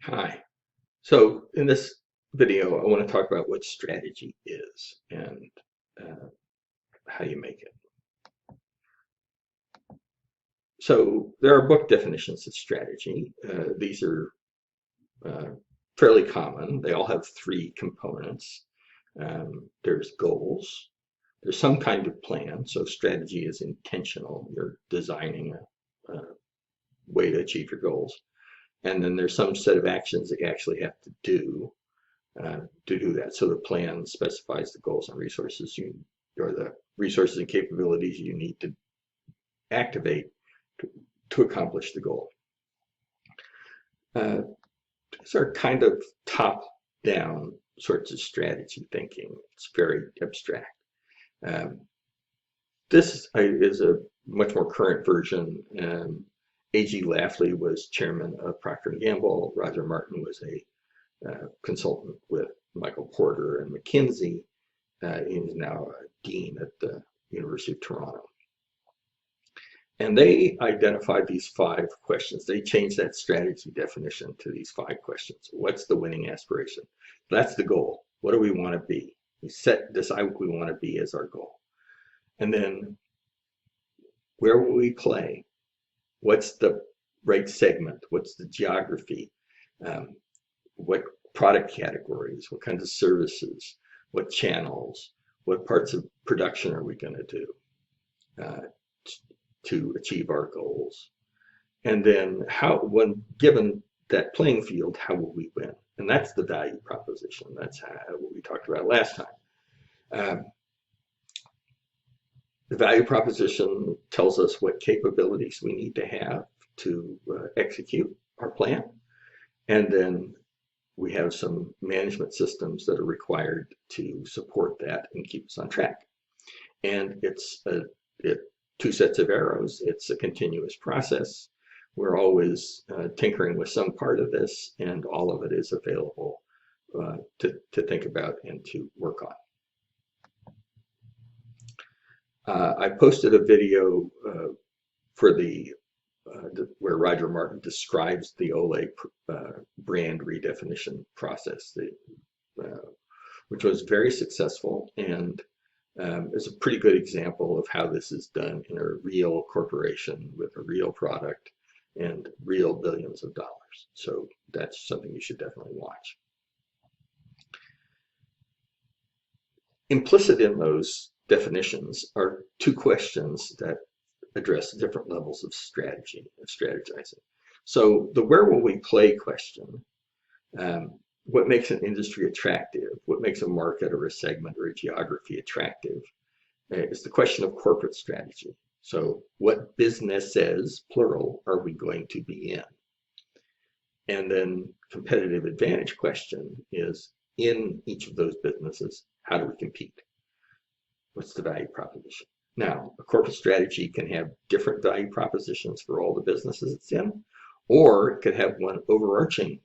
Hi. So in this video, I want to talk about what strategy is and uh, how you make it. So there are book definitions of strategy. These are uh, fairly common. They all have three components. There's goals. There's some kind of plan. So strategy is intentional. You're designing a way to achieve your goals. And then there's some set of actions that you actually have to do that. So the plan specifies the goals and resources or the resources and capabilities you need to activate to accomplish the goal. Uh, these are kind of top-down sorts of strategy thinking. It's very abstract. Um, this is a much more current version. A.G. Lafley was chairman of Procter & Gamble. Roger Martin was a consultant with Michael Porter and McKinsey. He's now a dean at the University of Toronto. And they identified these 5 questions. They changed that strategy definition to these 5 questions. What's the winning aspiration? That's the goal. What do we want to be? We decide what we want to be as our goal. And then where will we play? What's the right segment? What's the geography? What product categories? What kinds of services? What channels? What parts of production are we going to do to achieve our goals? And then when given that playing field, how will we win? And that's the value proposition. That's what we talked about last time. The value proposition tells us what capabilities we need to have to execute our plan. And then we have some management systems that are required to support that and keep us on track. And it's 2 sets of arrows. It's a continuous process. We're always tinkering with some part of this, and all of it is available to think about and to work on. I posted a video for where Roger Martin describes the Olay brand redefinition process, which was very successful and is a pretty good example of how this is done in a real corporation with a real product and real billions of dollars. So that's something you should definitely watch. Implicit in those definitions are 2 questions that address different levels of strategizing. So the where will we play question, what makes an industry attractive, what makes a market or a segment or a geography attractive, is the question of corporate strategy. So what businesses, plural, are we going to be in? And then competitive advantage question is, in each of those businesses, how do we compete? What's the value proposition? Now, a corporate strategy can have different value propositions for all the businesses it's in, or it could have one overarching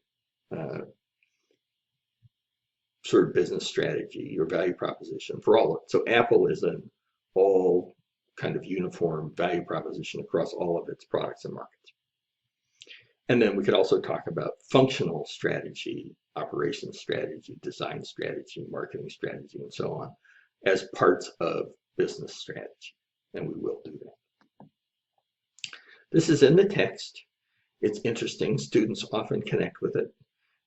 sort of business strategy or value proposition for all of it. So Apple is an all kind of uniform value proposition across all of its products and markets. And then we could also talk about functional strategy, operations strategy, design strategy, marketing strategy, and so on as parts of business strategy. And we will do that. This is in the text. It's interesting. Students often connect with it.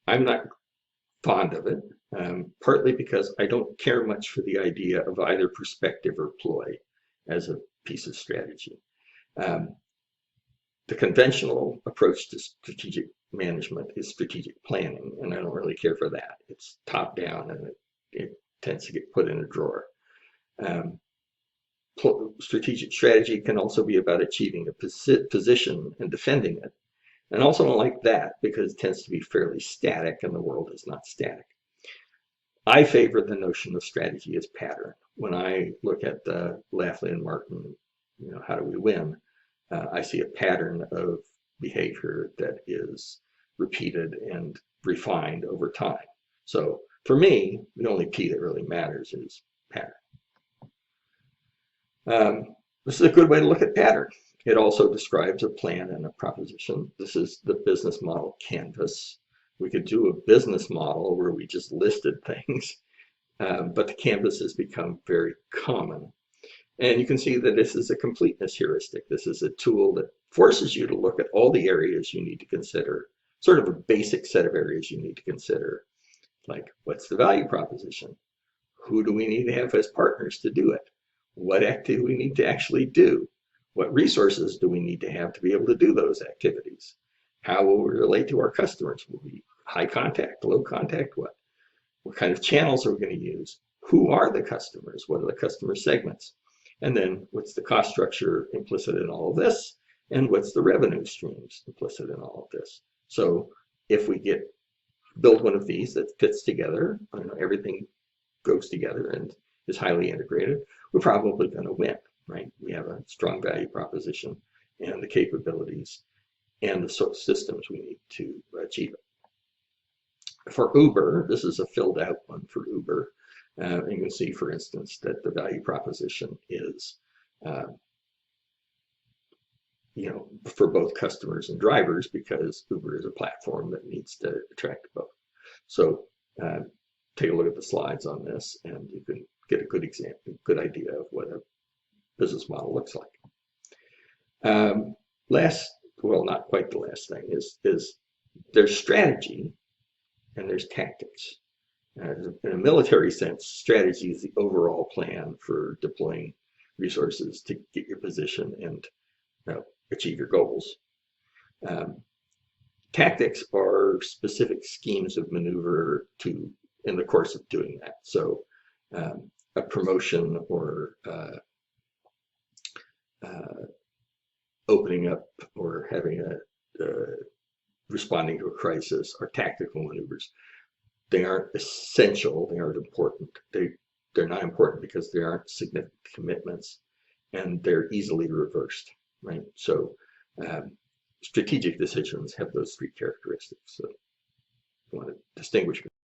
I'm not fond of it, partly because I don't care much for the idea of either perspective or ploy as a piece of strategy. The conventional approach to strategic management is strategic planning, and I don't really care for that. It's top down, and it tends to get put in a drawer. Strategic strategy can also be about achieving a position and defending it. And also don't like that because it tends to be fairly static, and the world is not static. I favor the notion of strategy as pattern. When I look at the Lafley and Martin, how do we win? I see a pattern of behavior that is repeated and refined over time. So for me, the only P that really matters is pattern. This is a good way to look at pattern. It also describes a plan and a proposition. This is the business model canvas. We could do a business model where we just listed things, but the canvas has become very common. And you can see that this is a completeness heuristic. This is a tool that forces you to look at all the areas you need to consider, sort of a basic set of areas you need to consider, like what's the value proposition? Who do we need to have as partners to do it? What activity do we need to actually do? What resources do we need to have to be able to do those activities? How will we relate to our customers? Will we high contact, low contact, what? What kind of channels are we going to use? Who are the customers? What are the customer segments? And then what's the cost structure implicit in all of this? And what's the revenue streams implicit in all of this? So if we build one of these that fits together, everything goes together and is highly integrated, we're probably going to win, right? We have a strong value proposition and the capabilities and the sort of systems we need to achieve it. For Uber, this is a filled out one for Uber. You can see, for instance, that the value proposition is, for both customers and drivers, because Uber is a platform that needs to attract both. So take a look at the slides on this, and you can get a good idea of what a business model looks like. Well, not quite the last thing is there's strategy and there's tactics. In a military sense, strategy is the overall plan for deploying resources to get your position and achieve your goals. Tactics are specific schemes of maneuver in the course of doing that. So a promotion or opening up or having responding to a crisis are tactical maneuvers. They aren't essential. They aren't important. They're not important because they aren't significant commitments, and they're easily reversed, right? So strategic decisions have those three characteristics. So you want to distinguish